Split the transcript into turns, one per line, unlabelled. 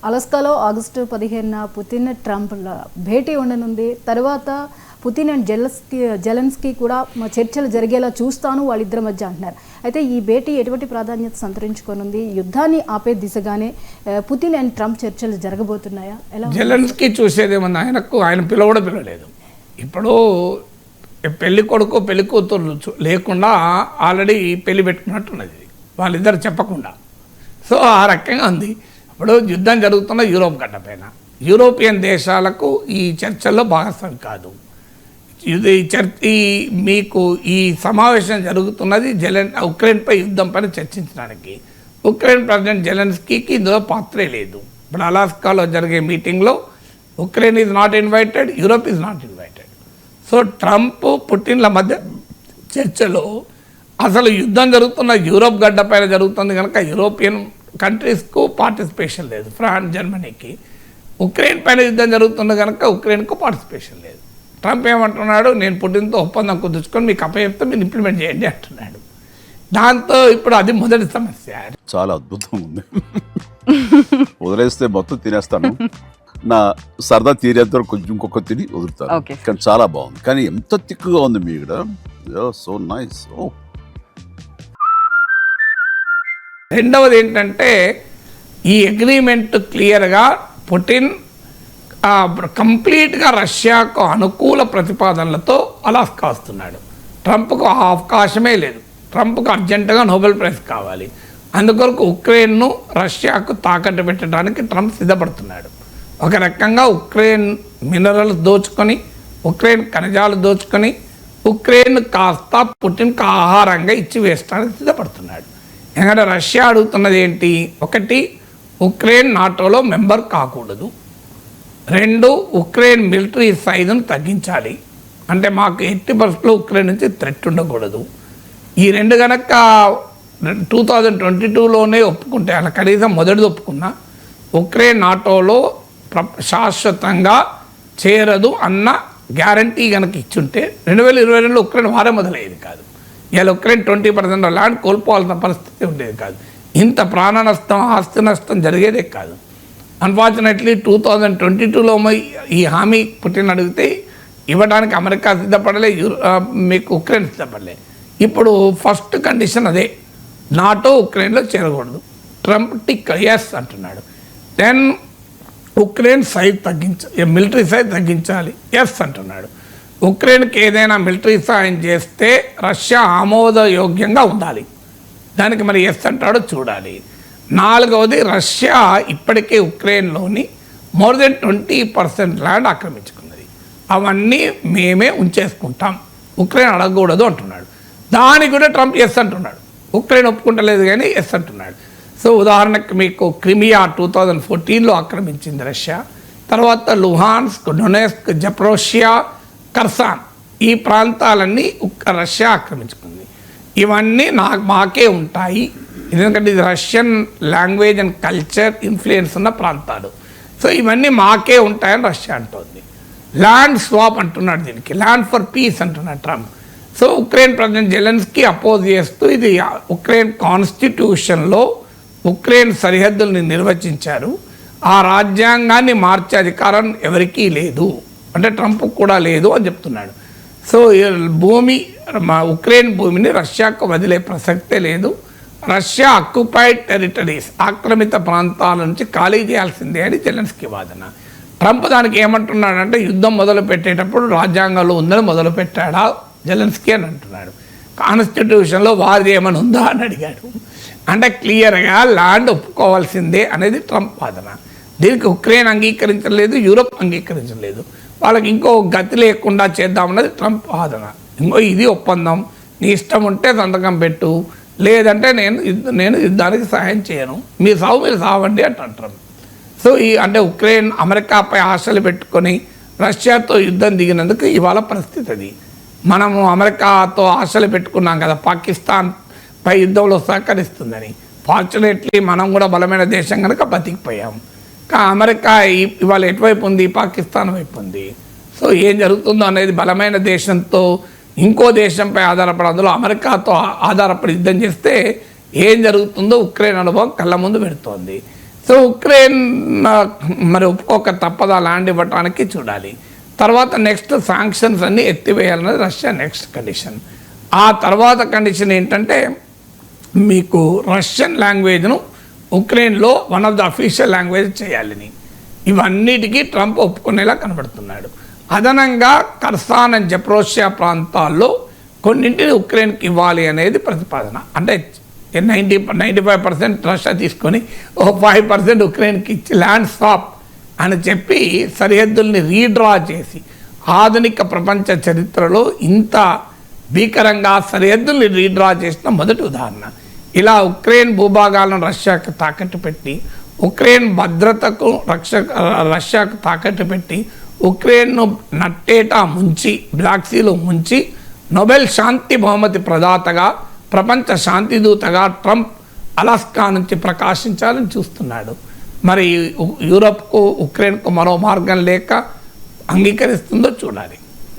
అలస్కాలో August 15న Putin Trump భేటీ ఉండనుంది. తర్వాత Putin and Zelensky కూడా చర్చలు జరిగేలా చూస్తాను వాళ్ళిద్దరి మధ్య అంటున్నారు. అయితే ఈ భేటీ ఎటువంటి ప్రాధాన్యత సంతరించుకోనుంది? యుద్ధాన్ని ఆపే దిశగానే పుతిన్ అండ్ ట్రంప్ చర్చలు జరగబోతున్నాయా? ఎలా?
జెలెన్స్కీ చూసేదేమన్నా ఆయన పిలవలేదు. ఇప్పుడు పెళ్లి కొడుకు పెళ్లి కూతురు లేకుండా ఆల్రెడీ పెళ్లి పెట్టుకున్నట్టున్నది వాళ్ళిద్దరు చెప్పకుండా. సో ఆ రకంగా ఉంది. ఇప్పుడు యుద్ధం జరుగుతున్న యూరోప్ గడ్డ పైన యూరోపియన్ దేశాలకు ఈ చర్చల్లో భాగస్వామి కాదు. ఈ మీకు ఈ సమావేశం జరుగుతున్నది ఉక్రెయిన్పై యుద్ధం పైన చర్చించడానికి. ఉక్రెయిన్ ప్రెసిడెంట్ జెలెన్స్కీకి ఇందులో పాత్రే లేదు. ఇప్పుడు అలాస్కాలో జరిగే మీటింగ్లో Ukraine is not invited, Europe is not invited. So Trump పుటిన్ల మధ్య చర్చలో అసలు యుద్ధం జరుగుతున్న యూరోప్ గడ్డ పైన జరుగుతుంది కనుక యూరోపియన్ కంట్రీస్కు పార్టిసిపేషన్ లేదు. ఫ్రాన్స్, జర్మనీకి. ఉక్రెయిన్ పైన యుద్ధం జరుగుతుంది కనుక ఉక్రెయిన్కు పార్టిసిపేషన్ లేదు. ట్రంప్ ఏమంటున్నాడు, నేను పుటిన్తో ఒప్పందం కుదుర్చుకొని మీకు అప్పచెప్తే మీరు ఇంప్లిమెంట్ చేయండి అంటున్నాడు. దాంతో ఇప్పుడు అది మొదటి సమస్య.
చాలా అద్భుతంగా ఉంది. వదిలేస్తే మొత్తం తినేస్తాను, నా సరదా తీరేంత కొంచెం ఇంకొక తిని వదులుతాను. కానీ చాలా బాగుంది. కానీ ఎంత తిక్కుగా ఉంది మీ ఇక్కడ. So nice.
రెండవది ఏంటంటే ఈ అగ్రిమెంట్ క్లియర్గా పుటిన్ కంప్లీట్గా రష్యాకు అనుకూల ప్రతిపాదనలతో అలాస్కా వస్తున్నాడు. ట్రంప్కు ఆ అవకాశమే లేదు. ట్రంప్కు అర్జెంటుగా నోబెల్ ప్రైజ్ కావాలి. అందుకొరకు ఉక్రెయిన్ను రష్యాకు తాకట్టు పెట్టడానికి ట్రంప్ సిద్ధపడుతున్నాడు. ఒక రకంగా ఉక్రెయిన్ మినరల్స్ దోచుకొని, ఉక్రెయిన్ ఖనిజాలు దోచుకొని, ఉక్రెయిన్ కాస్త పుటిన్కు ఆహారంగా ఇచ్చి వేయడానికి సిద్ధపడుతున్నాడు. ఎందుకంటే రష్యా అడుగుతున్నది ఏంటి? ఒకటి, ఉక్రెయిన్ నాటోలో మెంబర్ కాకూడదు. రెండు, ఉక్రెయిన్ మిలిటరీ సైజును తగ్గించాలి. అంటే మాకు ఎట్టి పరిస్థితుల్లో ఉక్రెయిన్ నుంచి థ్రెట్ ఉండకూడదు. ఈ రెండు కనుక 2022లోనే ఒప్పుకుంటే, అలా కనీసం మొదటిది ఒప్పుకున్నా ఉక్రెయిన్ నాటోలో శాశ్వతంగా చేరదు అన్న గ్యారంటీ కనుక ఇచ్చుంటే 2022లో ఉక్రెయిన్ వారే మొదలయ్యేది కాదు. ఇలా ఉక్రెయిన్ 20% ల్యాండ్ కోల్పోవాల్సిన పరిస్థితి ఉండేది కాదు. ఇంత ప్రాణ నష్టం, ఆస్తి నష్టం జరిగేదే కాదు. అన్ఫార్చునేట్లీ 2022లో ఈ హామీ పుటిన్ అడిగితే ఇవ్వడానికి అమెరికా సిద్ధపడలే, మీకు ఉక్రెయిన్ సిద్ధపడలే. ఇప్పుడు ఫస్ట్ కండిషన్ అదే, నాటో ఉక్రెయిన్లో చేరకూడదు. ట్రంప్ టిక్ ఎస్ అంటున్నాడు. Then Ukraine size military size తగ్గించాలి, ఎస్ అంటున్నాడు. ఉక్రెయిన్కి ఏదైనా మిలిటరీ సాయం చేస్తే రష్యా ఆమోదయోగ్యంగా ఉండాలి, దానికి మరి ఎస్ అంటాడో చూడాలి. నాలుగవది, రష్యా ఇప్పటికే ఉక్రెయిన్లోని మోర్ దెన్ 20% ల్యాండ్ ఆక్రమించుకున్నది. అవన్నీ మేమే ఉంచేసుకుంటాం, ఉక్రెయిన్ అడగకూడదు అంటున్నాడు. దానికి కూడా ట్రంప్ ఎస్ అంటున్నాడు. ఉక్రెయిన్ ఒప్పుకుంటలేదు కానీ ఎస్ అంటున్నాడు. సో ఉదాహరణకు మీకు క్రిమియా 2014లో ఆక్రమించింది రష్యా. తర్వాత లుహాన్స్క్, డొనెట్స్క్, జప్రోషియా, కర్సాన్ ఈ ప్రాంతాలన్నీ రష్యా ఆక్రమించుకుంది. ఇవన్నీ మాకే ఉంటాయి, ఎందుకంటే ఇది Russian language and culture influence ఉన్న ప్రాంతాలు. సో ఇవన్నీ మాకే ఉంటాయని రష్యా అంటోంది. ల్యాండ్ స్వాప్ అంటున్నాడు, దీనికి ల్యాండ్ ఫర్ పీస్ అంటున్నాడు Trump. So Ukraine president Zelensky oppose చేస్తూ ఇది ఉక్రెయిన్ కాన్స్టిట్యూషన్లో ఉక్రెయిన్ సరిహద్దుల్ని నిర్వచించారు, ఆ రాజ్యాంగాన్ని మార్చే అధికారం ఎవరికీ లేదు, అంటే ట్రంప్ కూడా లేదు అని చెప్తున్నాడు. సో ఉక్రెయిన్ భూమిని రష్యాకు వదిలే ప్రసక్తే లేదు. రష్యా అక్యుపైడ్ టెరిటరీస్, ఆక్రమిత ప్రాంతాల నుంచి ఖాళీ చేయాల్సిందే అని జెలెన్స్కీ వాదన. ట్రంప్ దానికి ఏమంటున్నాడంటే, యుద్ధం మొదలు పెట్టేటప్పుడు రాజ్యాంగంలో ఉందని మొదలు పెట్టాడా జెలెన్స్కీ అని అంటున్నాడు. కాన్స్టిట్యూషన్లో వారిది ఏమైనా ఉందా అని అడిగాడు. అంటే క్లియర్గా ల్యాండ్ ఒప్పుకోవాల్సిందే అనేది ట్రంప్ వాదన. దీనికి ఉక్రెయిన్ అంగీకరించలేదు, యూరోప్ అంగీకరించలేదు. వాళ్ళకి ఇంకో గతి లేకుండా చేద్దామన్నది ట్రంప్ వాదన. ఇది ఒప్పందం, నీ ఇష్టం ఉంటే సంతకం పెట్టు, లేదంటే నేను యుద్ధానికి సహాయం చేయను, మీరు సావండి అంటారు ట్రంప్. సో అంటే ఉక్రెయిన్ అమెరికాపై ఆశలు పెట్టుకొని రష్యాతో యుద్ధం దిగినందుకు ఇవాళ పరిస్థితి అది. మనము అమెరికాతో ఆశలు పెట్టుకున్నాం కదా పాకిస్తాన్ పై యుద్ధంలో సహకరిస్తుందని. ఫార్చునేట్లీ మనం కూడా బలమైన దేశం కనుక బతికిపోయాం. అమెరికా ఇవాళ ఎటువైపు ఉంది? పాకిస్తాన్ వైపు ఉంది. సో ఏం జరుగుతుందో అనేది బలమైన దేశంతో ఇంకో దేశంపై ఆధారపడి, అందులో అమెరికాతో ఆధారపడి యుద్ధం చేస్తే ఏం జరుగుతుందో ఉక్రెయిన్ అనుభవం కళ్ళ ముందు పెడుతోంది. సో ఉక్రెయిన్ మరి ఒప్పుకోక తప్పదా ల్యాండ్ ఇవ్వటానికి చూడాలి. తర్వాత నెక్స్ట్ శాంక్షన్స్ అన్నీ ఎత్తివేయాలన్నది రష్యా నెక్స్ట్ కండిషన్. ఆ తర్వాత కండిషన్ ఏంటంటే మీకు రష్యన్ లాంగ్వేజ్ను ఉక్రెయిన్లో one of the official language చేయాలని. ఇవన్నిటికీ ట్రంప్ ఒప్పుకునేలా కనబడుతున్నాడు. అదనంగా కర్సాన్ అండ్ జప్రోషియా ప్రాంతాల్లో కొన్నింటిని ఉక్రెయిన్కి ఇవ్వాలి అనేది ప్రతిపాదన. అంటే 95% రష్యా తీసుకొని 5% ఉక్రెయిన్కి ఇచ్చి ల్యాండ్ స్వాప్ అని చెప్పి సరిహద్దుల్ని రీడ్రా చేసి ఆధునిక ప్రపంచ చరిత్రలో ఇంత భీకరంగా సరిహద్దుల్ని రీడ్రా చేసిన మొదటి ఉదాహరణ. ఇలా ఉక్రెయిన్ భూభాగాలను రష్యాకు తాకట్టు పెట్టి, ఉక్రెయిన్ భద్రతకు రష్యాకు తాకట్టు పెట్టి, ఉక్రెయిన్ను నట్టేటా ముంచి, బ్లాక్ సీలో ముంచి నోబెల్ శాంతి బహుమతి ప్రదాతగా, ప్రపంచ శాంతిదూతగా ట్రంప్ అలాస్కా నుంచి ప్రకాశించాలని చూస్తున్నాడు. మరి యూరప్కు ఉక్రెయిన్కు మరో మార్గం లేక అంగీకరిస్తుందో చూడాలి.